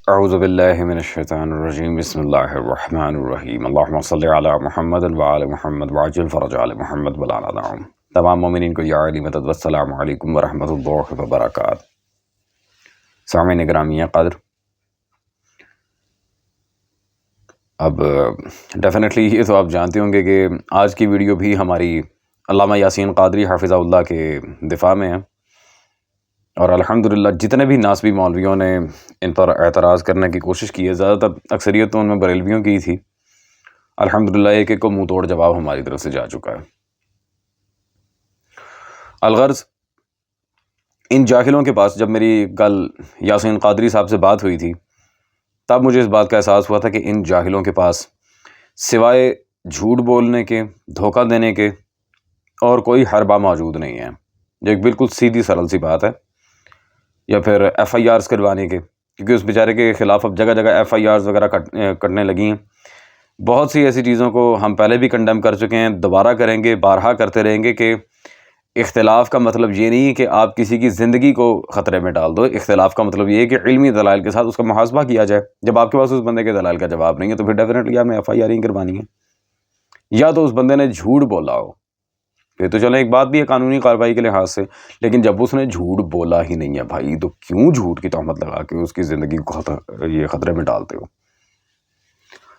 اعوذ باللہ من الشیطان الرجیم بسم اللہ الرحمن الرحیم اللہم صلی علی محمد وعلی محمد وعجل فرج علی محمد ولانا دعوم۔ تمام مومنین کو یا علی مدد والسلام علیکم ورحمۃ اللہ وبرکاتہ۔ سامعین گرامی قدر، اب ڈیفینیٹلی یہ تو آپ جانتے ہوں گے کہ آج کی ویڈیو بھی ہماری علامہ یاسین قادری حافظہ اللہ کے دفاع میں ہے، اور الحمدللہ جتنے بھی ناسبی مولویوں نے ان پر اعتراض کرنے کی کوشش کی ہے، زیادہ تر اکثریت تو ان میں بریلویوں کی تھی، الحمدللہ ایک ایک کو منہ توڑ جواب ہماری طرف سے جا چکا ہے۔ الغرض ان جاہلوں کے پاس جب میری کل یاسین قادری صاحب سے بات ہوئی تھی، تب مجھے اس بات کا احساس ہوا تھا کہ ان جاہلوں کے پاس سوائے جھوٹ بولنے کے، دھوکہ دینے کے اور کوئی حربہ موجود نہیں ہے۔ جو ایک بالکل سیدھی سرل سی بات ہے، یا پھر ایف آئی آرز کروانے کے، کیونکہ اس بیچارے کے خلاف اب جگہ جگہ ایف آئی آرز وغیرہ کٹنے لگی ہیں۔ بہت سی ایسی چیزوں کو ہم پہلے بھی کنڈیم کر چکے ہیں، دوبارہ کریں گے، بارہا کرتے رہیں گے کہ اختلاف کا مطلب یہ نہیں کہ آپ کسی کی زندگی کو خطرے میں ڈال دو۔ اختلاف کا مطلب یہ ہے کہ علمی دلائل کے ساتھ اس کا محاسبہ کیا جائے۔ جب آپ کے پاس اس بندے کے دلائل کا جواب نہیں ہے تو پھر ڈیفینیٹلی آپ نے ایف آئی آر ہی کروانی ہے، یا تو اس بندے نے جھوٹ بولا ہو، یہ تو چلیں ایک بات بھی ہے قانونی کارروائی کے لحاظ سے، لیکن جب اس نے جھوٹ بولا ہی نہیں ہے بھائی، تو کیوں جھوٹ کی تہمت لگا کے اس کی زندگی کو یہ خطرے میں ڈالتے ہو؟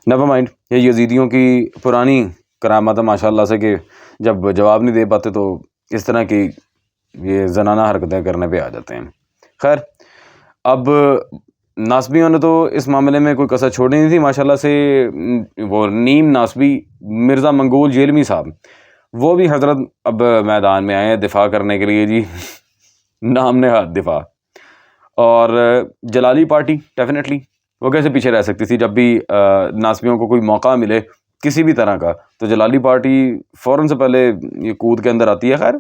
نیور مائنڈ، یہ یزیدیوں کی پرانی کرامت ہے ماشاءاللہ سے کہ جب جواب نہیں دے پاتے تو اس طرح کی یہ زنانہ حرکتیں کرنے پہ آ جاتے ہیں۔ خیر، اب ناسبیوں نے تو اس معاملے میں کوئی کسر چھوڑی نہیں تھی ماشاءاللہ سے۔ وہ نیم ناسبی مرزا منگول جیلمی صاحب، وہ بھی حضرت اب میدان میں آئے ہیں دفاع کرنے کے لیے، جی نام نہاد دفاع۔ اور جلالی پارٹی ڈیفینیٹلی وہ کیسے پیچھے رہ سکتی تھی؟ جب بھی ناسبیوں کو کوئی موقع ملے کسی بھی طرح کا تو جلالی پارٹی فوراً سے پہلے یہ کود کے اندر آتی ہے۔ خیر،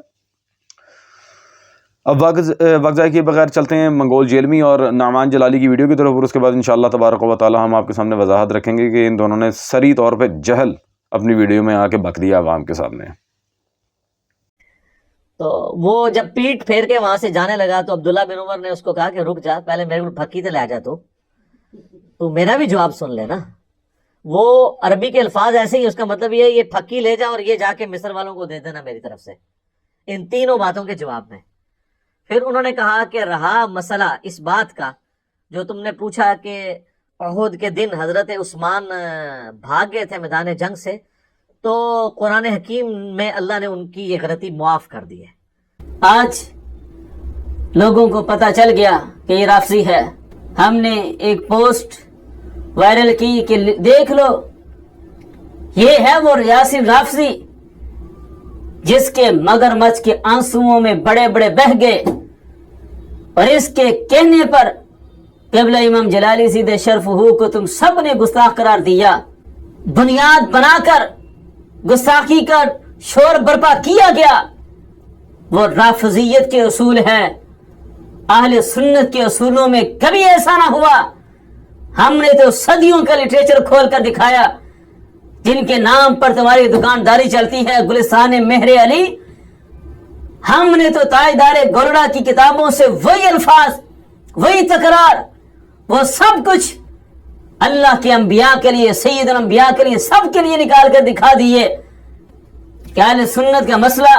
اب وقت ضائع کیے بغیر چلتے ہیں منگول جیلمی اور نعمان جلالی کی ویڈیو کی طرف، اور اس کے بعد انشاءاللہ تبارک و تعالی ہم آپ کے سامنے وضاحت رکھیں گے کہ ان دونوں نے سری طور پہ جہل اپنی ویڈیو میں آ کے بک دیا عوام کے سامنے۔ تو وہ جب پیٹ پھیر کے وہاں سے جانے لگا تو عبداللہ بن عمر نے اس کو کہا کہ رک جا، پہلے میرے کو پھکی تے لے جا، تو میرا بھی جواب سن لے نا۔ وہ عربی کے الفاظ ایسے ہی، اس کا مطلب یہ ہے یہ پھکی لے جا اور یہ جا کے مصر والوں کو دے دینا میری طرف سے، ان تینوں باتوں کے جواب میں۔ پھر انہوں نے کہا کہ رہا مسئلہ اس بات کا جو تم نے پوچھا کہ احد کے دن حضرت عثمان بھاگ گئے تھے میدان جنگ سے، تو قرآن حکیم میں اللہ نے ان کی یہ غلطی معاف کر دی ہے۔ آج لوگوں کو پتہ چل گیا کہ یہ رافضی ہے۔ ہم نے ایک پوسٹ وائرل کی کہ دیکھ لو، یہ ہے وہ یاسین رافضی جس کے مگرمچھ کے آنسوؤں میں بڑے بڑے بہہ گئے، اور اس کے کہنے پر قبلہ امام جلالی سیدھے شرف ہو کو تم سب نے گستاخ قرار دیا۔ بنیاد بنا کر گستاخی کا شور برپا کیا گیا۔ وہ رافضیت کے اصول ہیں، اہل سنت کے اصولوں میں کبھی ایسا نہ ہوا۔ ہم نے تو صدیوں کا لٹریچر کھول کر دکھایا، جن کے نام پر تمہاری دکانداری چلتی ہے، گلستان مہر علی۔ ہم نے تو تاجدار گولڑا کی کتابوں سے وہی الفاظ، وہی تکرار، وہ سب کچھ اللہ کے انبیاء کے لیے، سید الانبیاء کے لیے، سب کے لیے نکال کر دکھا دیے کہ اہل سنت کا مسئلہ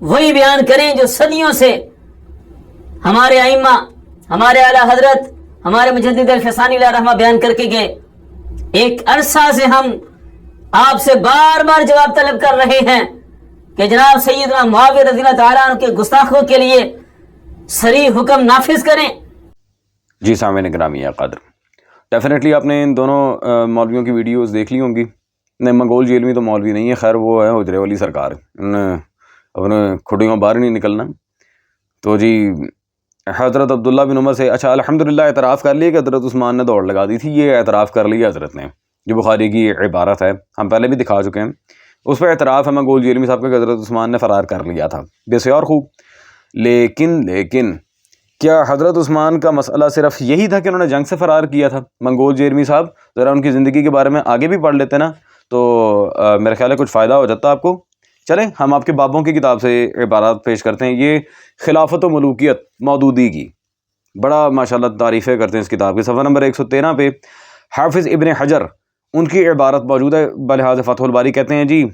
وہی بیان کریں جو صدیوں سے ہمارے ائمہ، ہمارے اعلیٰ حضرت، ہمارے مجدد الفسانی علیہ رحمہ بیان کر کے گئے۔ ایک عرصہ سے ہم آپ سے بار بار جواب طلب کر رہے ہیں کہ جناب سیدنا معاویہ رضی اللہ تعالیٰ عنہ کے گستاخوں کے لیے صریح حکم نافذ کریں۔ جی سامعین گرامی قدر، ڈیفینیٹلی آپ نے ان دونوں مولویوں کی ویڈیوز دیکھ لی ہوں گی۔ نہیں، منگول جیلمی تو مولوی نہیں ہے، خیر وہ ہے حجرے والی سرکار، اپنے کھڑیوں باہر نہیں نکلنا۔ تو جی حضرت عبداللہ بن عمر سے اچھا الحمدللہ اعتراف کر لیا کہ حضرت عثمان نے دوڑ لگا دی تھی، یہ اعتراف کر لیا حضرت نے، جو بخاری کی عبارت ہے، ہم پہلے بھی دکھا چکے ہیں، اس پہ اعتراف ہے منگول جیلمی صاحب کا کہ حضرت عثمان نے فرار کر لیا تھا، بسیار خوب۔ لیکن کیا حضرت عثمان کا مسئلہ صرف یہی تھا کہ انہوں نے جنگ سے فرار کیا تھا؟ منگول جیلمی صاحب ذرا ان کی زندگی کے بارے میں آگے بھی پڑھ لیتے نا، تو میرے خیال ہے کچھ فائدہ ہو جاتا آپ کو۔ چلیں ہم آپ کے بابوں کی کتاب سے عبارات پیش کرتے ہیں، یہ خلافت و ملوکیت مودودی کی، بڑا ماشاءاللہ تعریفیں کرتے ہیں اس کتاب کی. صفحہ نمبر 113 پہ حافظ ابن حجر ان کی عبارت موجود ہے بلحاظ فتح الباری. کہتے ہیں جی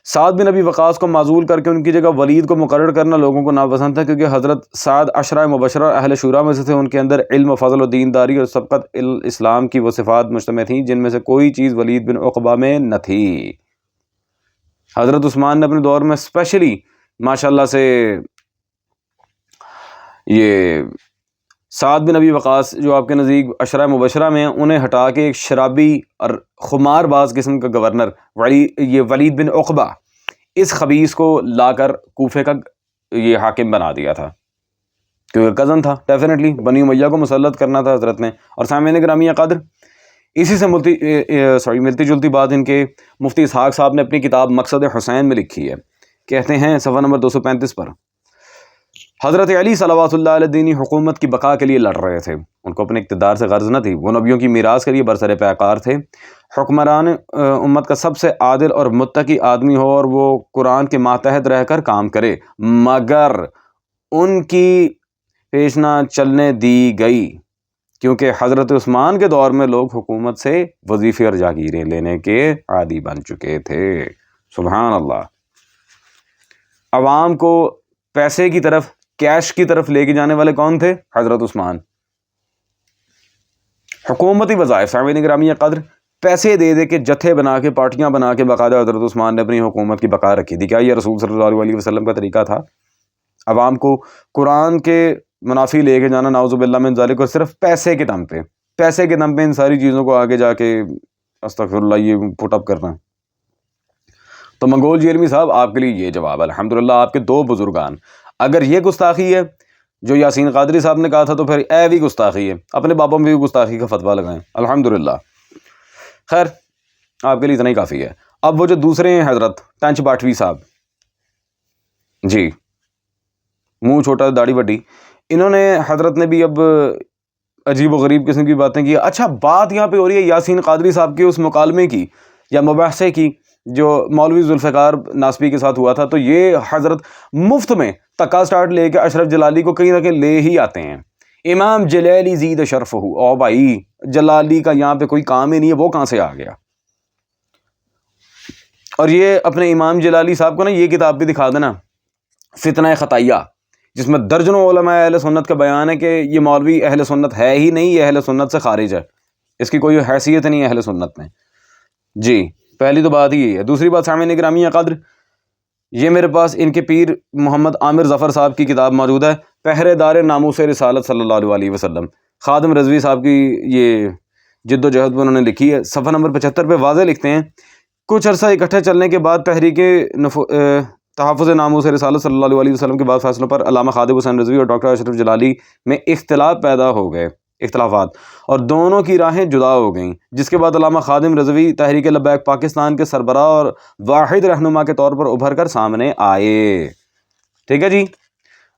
سعد بن ابی وقاص کو معزول کر کے ان کی جگہ ولید کو مقرر کرنا لوگوں کو ناپسند تھا، کیونکہ حضرت سعد عشرہ مبشرہ اہل شورا میں سے تھے. ان کے اندر علم و فضل و دینداری اور سبقت اسلام کی وہ صفات مجتمع تھیں جن میں سے کوئی چیز ولید بن عقبہ میں نہ تھی. حضرت عثمان نے اپنے دور میں اسپیشلی ماشاءاللہ سے یہ سعد بن ابی وقاص جو آپ کے نزدیک عشرہ مبشرہ میں ہیں انہیں ہٹا کے ایک شرابی اور خمار باز قسم کا گورنر یہ ولید بن عقبہ اس خبیث کو لا کر کوفے کا یہ حاکم بنا دیا تھا، کیونکہ کزن تھا. ڈیفینیٹلی بنی امیہ کو مسلط کرنا تھا حضرت نے. اور سامعین گرامی قدر اسی سے ملتی جلتی بات ان کے مفتی اسحاق صاحب نے اپنی کتاب مقصد حسین میں لکھی ہے. کہتے ہیں صفحہ نمبر 235 پر حضرت علی صلوات اللہ علیہ دینی حکومت کی بقا کے لیے لڑ رہے تھے. ان کو اپنے اقتدار سے غرض نہ تھی، وہ نبیوں کی میراث کے لیے برسر پیکار تھے. حکمران امت کا سب سے عادل اور متقی آدمی ہو اور وہ قرآن کے ماتحت رہ کر کام کرے، مگر ان کی پیش نہ چلنے دی گئی، کیونکہ حضرت عثمان کے دور میں لوگ حکومت سے وظیفے اور جاگیریں لینے کے عادی بن چکے تھے. سبحان اللہ. عوام کو پیسے کی طرف، کیش کی طرف لے کے جانے والے کون تھے؟ حضرت عثمان. حکومتی وظائف سامعین گرامی قدر پیسے دے دے کے جتھے بنا کے پارٹیاں بنا کے باقاعدہ حضرت عثمان نے اپنی حکومت کی بقا رکھی تھی. کیا یہ رسول صلی اللہ علیہ وسلم کا طریقہ تھا؟ عوام کو قرآن کے منافی لے کے جانا، نعوذ باللہ من ذالک، اور صرف پیسے کے دم پہ ان ساری چیزوں کو آگے جا کے استغفر اللہ یہ پٹ اپ کرنا. تو منگول جیلمی صاحب آپ کے لیے یہ جواب ہے. الحمدللہ آپ کے دو بزرگان. اگر یہ گستاخی ہے جو یاسین قادری صاحب نے کہا تھا تو پھر اے بھی گستاخی ہے. اپنے بابوں میں بھی گستاخی کا فتویٰ لگائیں. الحمدللہ. خیر آپ کے لیے اتنا ہی کافی ہے. اب وہ جو دوسرے ہیں حضرت ٹنچ باٹوی صاحب، جی منہ چھوٹا داڑھی بڑی، انہوں نے حضرت نے بھی اب عجیب و غریب قسم کی باتیں کی. اچھا بات یہاں پہ ہو رہی ہے یاسین قادری صاحب کے اس مکالمے کی یا مباحثے کی جو مولوی ذوالفقار ناسبی کے ساتھ ہوا تھا. تو یہ حضرت مفت میں تکا سٹارٹ لے کے اشرف جلالی کو کہیں نہ کہیں لے ہی آتے ہیں. امام جلالی زید شرفہ. او بھائی جلالی کا یہاں پہ کوئی کام ہی نہیں ہے، وہ کہاں سے آ گیا؟ اور یہ اپنے امام جلالی صاحب کو نا یہ کتاب بھی دکھا دینا، فتنہ خطائیہ، جس میں درجنوں علماء اہل سنت کا بیان ہے کہ یہ مولوی اہل سنت ہے ہی نہیں، یہ اہل سنت سے خارج ہے، اس کی کوئی حیثیت نہیں ہے اہل سنت میں. جی پہلی تو بات ہی ہے. دوسری بات سامعین گرامی قدر، یہ میرے پاس ان کے پیر محمد عامر ظفر صاحب کی کتاب موجود ہے، پہرے دار ناموس رسالت صلی اللہ علیہ وسلم. خادم رضوی صاحب کی یہ جد و جہد میں انہوں نے لکھی ہے. صفحہ نمبر 75 پہ واضح لکھتے ہیں، کچھ عرصہ اکٹھے چلنے کے بعد تحریک تحفظ ناموس رسالت صلی اللہ علیہ وسلم کے بعد فیصلوں پر علامہ خادم حسین رضوی اور ڈاکٹر اشرف جلالی میں اختلاف پیدا ہو گئے، اختلافات، اور دونوں کی راہیں جدا ہو گئیں، جس کے بعد علامہ خادم رضوی تحریک لبیک پاکستان کے سربراہ اور واحد رہنما کے طور پر ابھر کر سامنے آئے. ٹھیک ہے جی.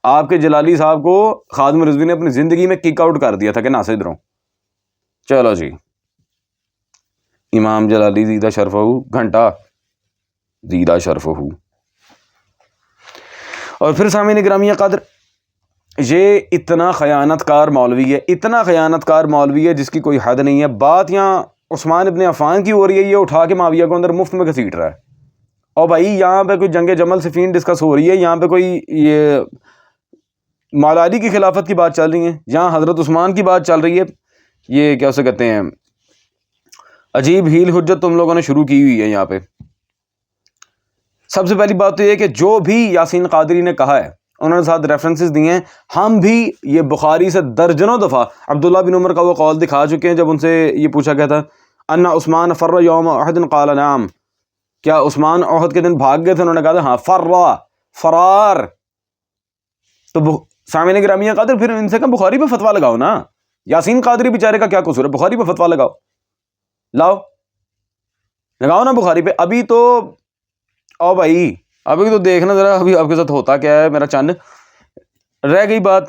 آپ کے جلالی صاحب کو خادم رضوی نے اپنی زندگی میں کک آؤٹ کر دیا تھا کہ نہ سے ادھروں. چلو جی امام جلالی زیدہ شرفہ گھنٹہ زیدہ شرفہ. اور پھر سامعین گرامی قدر یہ اتنا خیانت کار مولوی ہے، اتنا خیانت کار مولوی ہے جس کی کوئی حد نہیں ہے. بات یہاں عثمان ابن عفان کی ہو رہی ہے، یہ اٹھا کے معاویہ کو اندر مفت میں گھسیٹ رہا ہے. اور بھائی یہاں پہ کوئی جنگ جمل صفین ڈسکس ہو رہی ہے، یہاں پہ کوئی یہ مولا علی کی خلافت کی بات چل رہی ہے، یہاں حضرت عثمان کی بات چل رہی ہے. یہ کیا اسے کہتے ہیں عجیب ہیل حجت تم لوگوں نے شروع کی ہوئی ہے یہاں پہ. سب سے پہلی بات تو یہ کہ جو بھی یاسین قادری نے کہا ہے انہوں نے ساتھ ریفرنسز دیے ہیں. ہم بھی یہ بخاری سے درجنوں دفعہ عبداللہ بن عمر کا وہ قول دکھا چکے ہیں جب ان سے یہ پوچھا گیا تھا ان عثمان فر یوم احد قال نعم، کیا عثمان احد کے دن بھاگ گئے تھے؟ انہوں نے کہا تھا ہاں، فرار. تو سامعین گرامی قادر پھر ان سے کہا بخاری پہ فتویٰ لگاؤ نا. یاسین قادری بیچارے کا کیا قصور ہے؟ بخاری پہ فتویٰ لگاؤ نا بخاری پہ. ابھی تو او بھائی ابھی تو دیکھنا ذرا ابھی آپ کے ساتھ ہوتا کیا ہے. میرا چند رہ گئی بات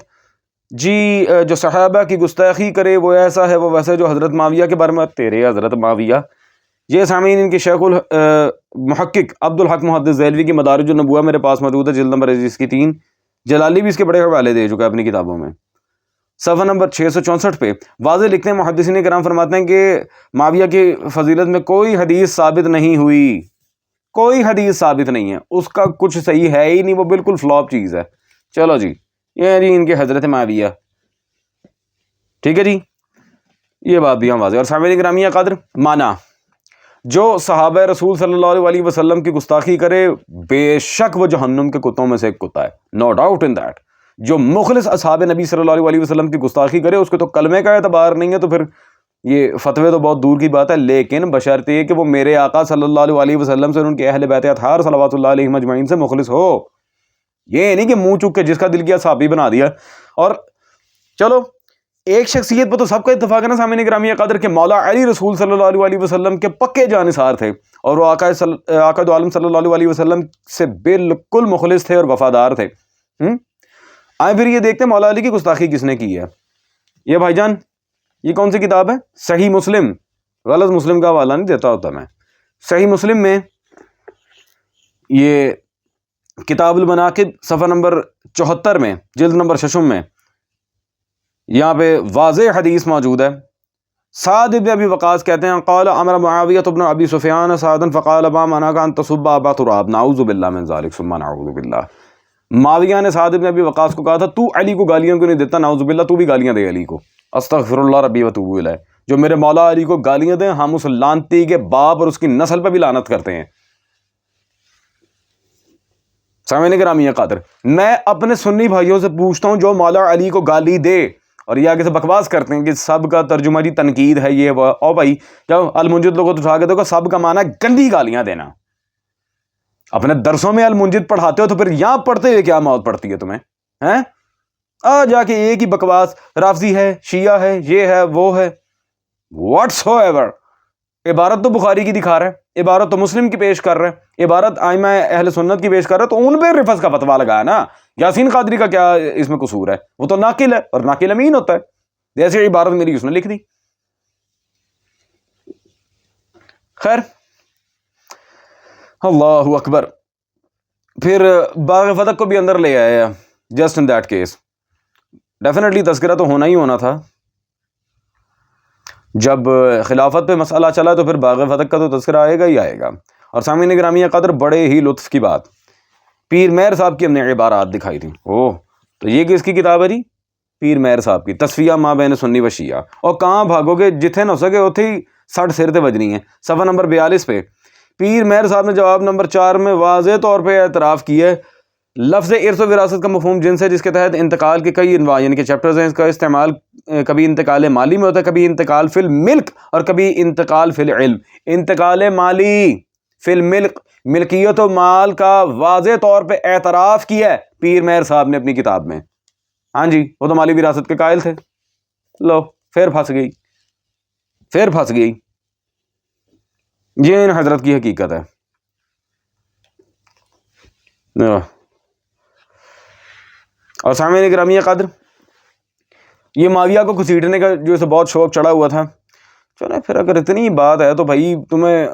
جی، جو صحابہ کی گستاخی کرے وہ ایسا ہے وہ ویسا، جو حضرت معاویہ کے بارے میں تیرے حضرت معاویہ. یہ سامعین ان کی شیخ المحقق عبدالحق محدث دہلوی کی مدارج النبوہ میرے پاس موجود ہے، جلد نمبر 3. جلالی بھی اس کے بڑے حوالے دے چکا ہے اپنی کتابوں میں. صفحہ نمبر 664 پہ واضح لکھتے ہیں، محدثین کرام فرماتے ہیں کہ معاویہ کی فضیلت میں کوئی حدیث ثابت نہیں ہوئی، کوئی حدیث ثابت نہیں ہے، اس کا کچھ صحیح ہے ہی نہیں، وہ بالکل فلاپ چیز ہے۔ چلو جی، یہ جی ان کے حضرت معاویہ، ٹھیک ہے جی، یہ بات بھی ہم واضح۔ اور سامعین گرامی قدر، مانا جو صحابہ رسول صلی اللہ علیہ وسلم کی گستاخی کرے بے شک وہ جہنم کے کتوں میں سے ایک کتا ہے، نو ڈاؤٹ ان دیٹ۔ جو مخلص اصحاب نبی صلی اللہ علیہ وسلم کی گستاخی کرے اس کو تو کلمے کا اعتبار نہیں ہے، تو پھر یہ فتوے تو بہت دور کی بات ہے، لیکن بشرط یہ کہ وہ میرے آقا صلی اللہ علیہ وسلم سے، ان کے اہل بیت اطہار صلوات اللہ علیہم اجمعین سے مخلص ہو۔ یہ نہیں کہ منہ چک کے جس کا دل کیا صحابی بنا دیا۔ اور چلو ایک شخصیت پہ تو سب کا اتفاق ہے نا سامعین گرامی قدر، کہ مولا علی رسول صلی اللہ علیہ وسلم کے پکے جانثار تھے، اور وہ آقا دو عالم صلی اللہ علیہ وسلم سے بالکل مخلص تھے اور وفادار تھے۔ آئے پھر یہ دیکھتے ہیں مولا علی کی گستاخی کس نے کی ہے۔ یہ بھائی جان، یہ کون سی کتاب ہے؟ صحیح مسلم، غلط مسلم کا حوالہ نہیں دیتا ہوتا میں، صحیح مسلم میں یہ کتاب المناقب صفحہ نمبر 74 میں، جلد نمبر 6 میں، یہاں پہ واضح حدیث موجود ہے۔ سعد بن ابی وقاص کہتے ہیں، قال امر معاویہ بن ابی سفیان سعدا فقال ما منعك ان تصب ابا تراب، نعوذ باللہ من ذلک ثم نعوذ باللہ۔ معاویہ نے سعد بن ابی وقاص کو کہا تھا تو علی کو گالیاں کیوں نہیں دیتا، نعوذ باللہ تو بھی گالیاں دے علی کو، استغفر اللہ ربی واتوب الیہ۔ جو میرے مولا علی کو گالیاں دیں، ہم اس لعنتی کے باپ اور اس کی نسل پہ بھی لعنت کرتے ہیں۔ سامعین گرامی قدر، میں اپنے سنی بھائیوں سے پوچھتا ہوں جو مولا علی کو گالی دے اور یہ آگے سے بکواس کرتے ہیں کہ سب کا ترجمہ جی تنقید ہے یہ وہ، او بھائی جب المنجد لوگوں تو اٹھا کے دیکھو، سب کا معنی گندی گالیاں دینا۔ اپنے درسوں میں المنجد پڑھاتے ہو تو پھر یہاں پڑھتے ہوئے کیا موت پڑتی ہے تمہیں ہیں؟ آ جا کے ایک ہی بکواس، رافضی ہے، شیعہ ہے، یہ ہے وہ ہے، واٹس ہو ایور۔ عبارت تو بخاری کی دکھا رہا ہے، عبارت تو مسلم کی پیش کر رہا ہے، عبارت ائمہ اہل سنت کی پیش کر رہا ہے، تو ان پہ رفض کا فتویٰ لگایا نا۔ یاسین قادری کا کیا اس میں قصور ہے؟ وہ تو ناقل ہے اور ناقل امین ہوتا ہے، جیسے عبارت میری اس نے لکھ دی۔ خیر، اللہ اکبر۔ پھر باغ فتح کو بھی اندر لے آیا، just in that case definitely تذکرہ تو ہونا ہی ہونا تھا۔ جب خلافت پہ مسئلہ چلا تو پھر باغ فتح کا تو تذکرہ آئے گا ہی آئے گا۔ اور سامعین گرامی قدر، بڑے ہی لطف کی بات، پیر مہر صاحب کی ہم نے عبارات دکھائی تھی۔ اوہ، تو یہ کس کی کتاب ہے جی؟ پیر مہر صاحب کی، تصفیہ ما بین سنی و شیعہ۔ اور کہاں بھاگو گے، جتھے نہ ہو سکے اتھے ہی 60 سر تے بجنی ہے۔ صفحہ نمبر 42 پہ پیر مہر صاحب نے جواب نمبر 4 میں واضح طور پہ اعتراف کیا ہے لفظ ارث و وراثت کا مفہوم جنس ہے، جس کے تحت انتقال کے کئی انواع یعنی کہ چیپٹرز ہیں۔ اس کا استعمال کبھی انتقال مالی میں ہوتا ہے، کبھی انتقال فی الملک، اور کبھی انتقال فی العلم۔ انتقال مالی فی الملک، ملکیت و مال کا واضح طور پہ اعتراف کیا ہے پیر مہر صاحب نے اپنی کتاب میں۔ ہاں جی، وہ تو مالی وراثت کے قائل تھے۔ لو، پھر پھنس گئی، پھر پھنس گئی۔ یہ ان حضرت کی حقیقت ہے۔ اور سامعین گرامی قدر، یہ معاویہ کو گھسیٹنے کا جو اسے بہت شوق چڑھا ہوا تھا، چلے پھر اگر اتنی بات ہے تو بھائی تمہیں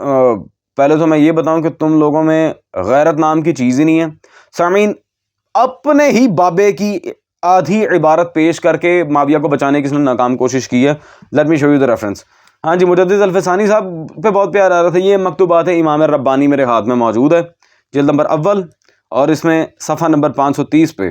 پہلے تو میں یہ بتاؤں کہ تم لوگوں میں غیرت نام کی چیز ہی نہیں ہے۔ سامعین، اپنے ہی بابے کی آدھی عبارت پیش کر کے معاویہ کو بچانے کی اس نے ناکام کوشش کی ہے۔ Let me show you the reference. ہاں جی، مجدد الفسانی صاحب پہ بہت پیار آ رہا تھا۔ یہ مکتوبات امام ربانی میرے ہاتھ میں موجود ہے، جلد نمبر 1، اور اس میں صفحہ نمبر 530 پہ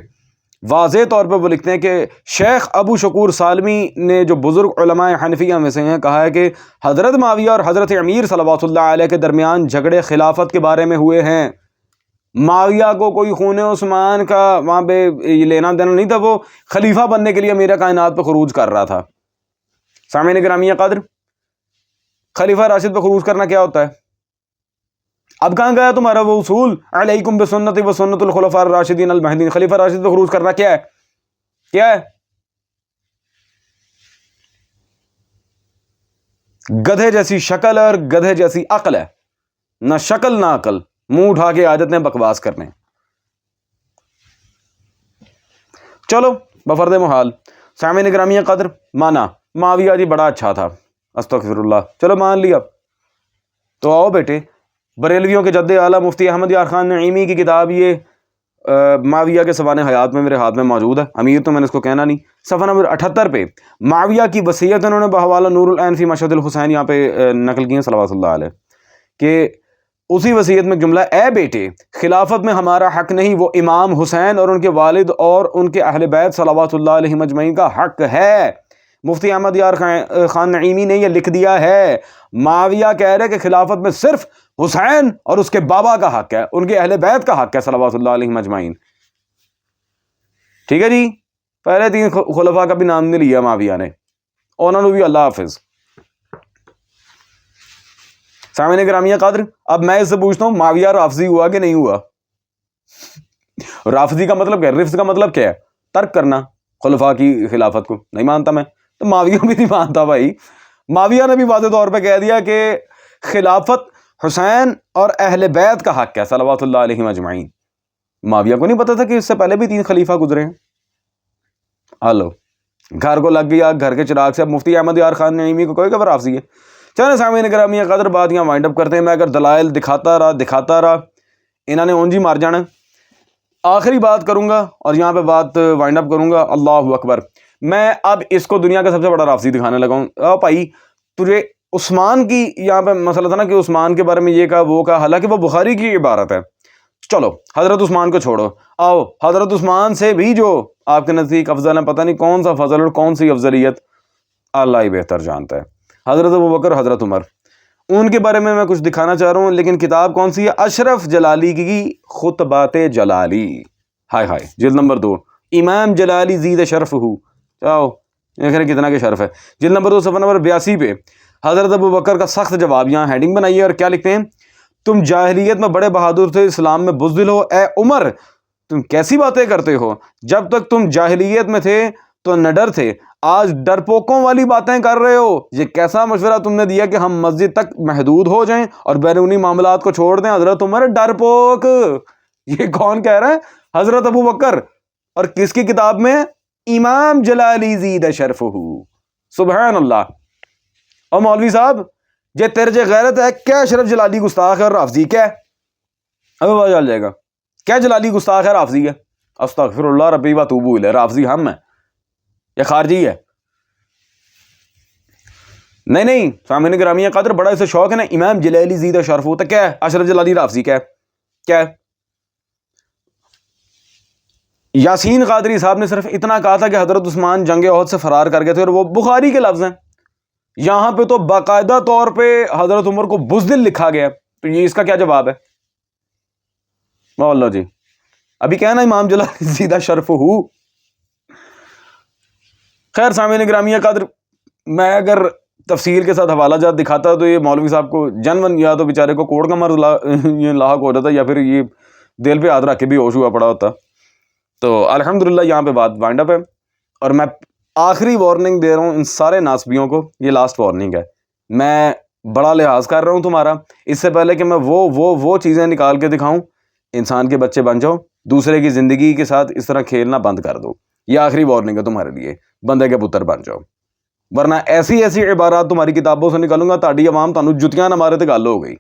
واضح طور پہ وہ لکھتے ہیں کہ شیخ ابو شکور سالمی نے، جو بزرگ علماء حنفیہ میں سے ہیں، کہا ہے کہ حضرت معاویہ اور حضرت امیر صلوات اللہ علیہ کے درمیان جھگڑے خلافت کے بارے میں ہوئے ہیں۔ معاویہ کو کوئی خون عثمان کا وہاں پہ لینا دینا نہیں تھا، وہ خلیفہ بننے کے لیے امیر کائنات پہ خروج کر رہا تھا۔ سامعین گرامی قدر، خلیفہ راشد پہ خروج کرنا کیا ہوتا ہے؟ اب کہاں گیا تمہارا وہ اصول علیکم بسنتی و سنت الخلفاء الراشدین المہدیین؟ خلیفہ راشد پہ خروج کرنا کیا ہے؟ کیا ہے؟ گدھے جیسی شکل اور گدھے جیسی عقل ہے، نہ شکل نہ عقل، منہ اٹھا کے آ جاتے ہیں بکواس کرنے۔ چلو بفرد محال، سامعین گرامی قدر، مانا معاویہ جی بڑا اچھا تھا، استغفر اللہ، چلو مان لیا۔ تو آؤ بیٹے، بریلویوں کے جد اعلیٰ مفتی احمد یار خان نعیمی کی کتاب یہ معاویہ کے سوانح حیات میں میرے ہاتھ میں موجود ہے، امیر تو میں نے اس کو کہنا نہیں۔ صفحہ نمبر 78 پہ معاویہ کی وصیت انہوں نے بحوالہ نور العین فی مشہد الحسین یہاں پہ نقل کی ہے صلوات اللہ علیہ، کہ اسی وصیت میں جملہ اے بیٹے خلافت میں ہمارا حق نہیں، وہ امام حسین اور ان کے والد اور ان کے اہل بیت صلوات اللہ علیہ مجمعین کا حق ہے۔ مفتی احمد یار خان نعیمی نے یہ لکھ دیا ہے، معاویہ کہہ رہے کہ خلافت میں صرف حسین اور اس کے بابا کا حق ہے، ان کے اہل بیت کا حق ہے صلوات اللہ علیہ مجمعین۔ ٹھیک ہے جی، پہلے 3 خلفاء کا بھی نام نہیں لیا معاویہ نے، انہوں نے بھی اللہ حافظ۔ سامعین گرامی قدر، اب میں اس سے پوچھتا ہوں معاویہ رافضی ہوا کہ نہیں ہوا؟ رافضی کا مطلب کیا ہے؟ رفض کا مطلب کیا ہے؟ ترک کرنا خلفاء کی خلافت کو، نہیں مانتا میں، تو معاویہ بھی نہیں مانتا بھائی۔ معاویہ نے بھی واضح طور پہ کہہ دیا کہ خلافت حسین اور اہل بیت کا حق ہے صلوات اللہ علیہ مجمعین۔ معاویہ کو نہیں پتا تھا کہ اس سے پہلے بھی 3 خلیفہ گزرے ہیں؟ ہلو، گھر کو لگ گیا گھر کے چراغ سے، اب مفتی احمد یار خان نعیمی کو کوئی خبر رافضی ہے؟ چلیں سامعین گرامی قدر، بات یہاں وائنڈ اپ کرتے ہیں۔ میں اگر دلائل دکھاتا رہا انہوں نے اونجی مار جانا۔ آخری بات کروں گا اور یہاں پہ بات وائنڈ اپ کروں گا۔ اللہ اکبر، میں اب اس کو دنیا کا سب سے بڑا رافضی دکھانے لگا ہوں۔ بھائی تجھے عثمان کی یہاں پہ مسئلہ تھا نا کہ عثمان کے بارے میں یہ کہا وہ کہا، حالانکہ وہ بخاری کی عبارت ہے۔ چلو حضرت عثمان کو چھوڑو، آؤ حضرت عثمان سے بھی جو آپ کے نزدیک افضل ہے، پتہ نہیں کون سا فضل اور کون سی افضلیت، اللہ ہی بہتر جانتا ہے۔ حضرت ابوبکر، حضرت عمر، ان کے بارے میں کچھ دکھانا چاہ رہا ہوں، لیکن کتاب کون سی ہے؟ اشرف جلالی کی خطبات جلالی، ہائے ہائے، جلد نمبر 2، امام جلالی زید شرف ہو، چاہو کتنا کے شرف ہے، جلد نمبر 2 صفحہ نمبر 82 پہ حضرت ابوبکر کا سخت جواب، یہاں ہیڈنگ بنائیے اور کیا لکھتے ہیں؟ تم جاہلیت میں بڑے بہادر تھے، اسلام میں بزدل ہو۔ اے عمر، تم کیسی باتیں کرتے ہو؟ جب تک تم جاہلیت میں تھے تو نڈر تھے، آج ڈرپوکوں والی باتیں کر رہے ہو۔ یہ کیسا مشورہ تم نے دیا کہ ہم مسجد تک محدود ہو جائیں اور بیرونی معاملات کو چھوڑ دیں؟ حضرت عمر ڈرپوک، یہ کون کہہ رہا ہے؟ حضرت ابوبکر، اور کس کی کتاب میں؟ امام جلالی زید شرفہ، سبحان اللہ۔ اور مولوی صاحب یہ تیرے جو غیرت ہے، کیا اشرف جلالی گستاخ ہے اور رافضی کیا ہے؟ ابھی پتہ چل جائے گا کیا جلالی گستاخ ہے رافضی ہے۔ استغفر اللہ ربی و توبو الیہ، رافضی ہم ہیں یا خارجی ہے؟ نہیں سامعین گرامی قدر، بڑا اسے شوق ہے نا امام جلالی زید شرف ہوتا، کیا ہے اشرف جلالی رافضی کیا ہے؟ یاسین قادری صاحب نے صرف اتنا کہا تھا کہ حضرت عثمان جنگ احد سے فرار کر گئے تھے، اور وہ بخاری کے لفظ ہیں، یہاں پہ تو باقاعدہ طور پہ حضرت عمر کو بزدل لکھا گیا، تو یہ اس کا کیا جواب ہے؟ اللہ جی، ابھی کہنا امام جلالی زیدہ شرف ہو۔ خیر سامعین گرامی قدر، میں اگر تفصیل کے ساتھ حوالہ جات دکھاتا تو یہ مولوی صاحب کو جنون یا تو بیچارے کو کوڑ کا مرض لاحق ہو جاتا، یا پھر یہ دل پہ ہاتھ رکھ کے بھی ہوش ہوا پڑا ہوتا۔ تو الحمدللہ یہاں پہ بات وائنڈ اپ ہے، اور میں آخری وارننگ دے رہا ہوں ان سارے ناسبیوں کو، یہ لاسٹ وارننگ ہے۔ میں بڑا لحاظ کر رہا ہوں تمہارا، اس سے پہلے کہ میں وہ چیزیں نکال کے دکھاؤں، انسان کے بچے بن جاؤ، دوسرے کی زندگی کے ساتھ اس طرح کھیلنا بند کر دو۔ یہ آخری وارننگ ہے تمہارے لیے، بندے کے پتر بن جاؤ، ورنہ ایسی عبارات تمہاری کتابوں سے نکالوں گا، تہاڈی عوام تانوں جتیاں نہ مارے تے گل ہو گئی۔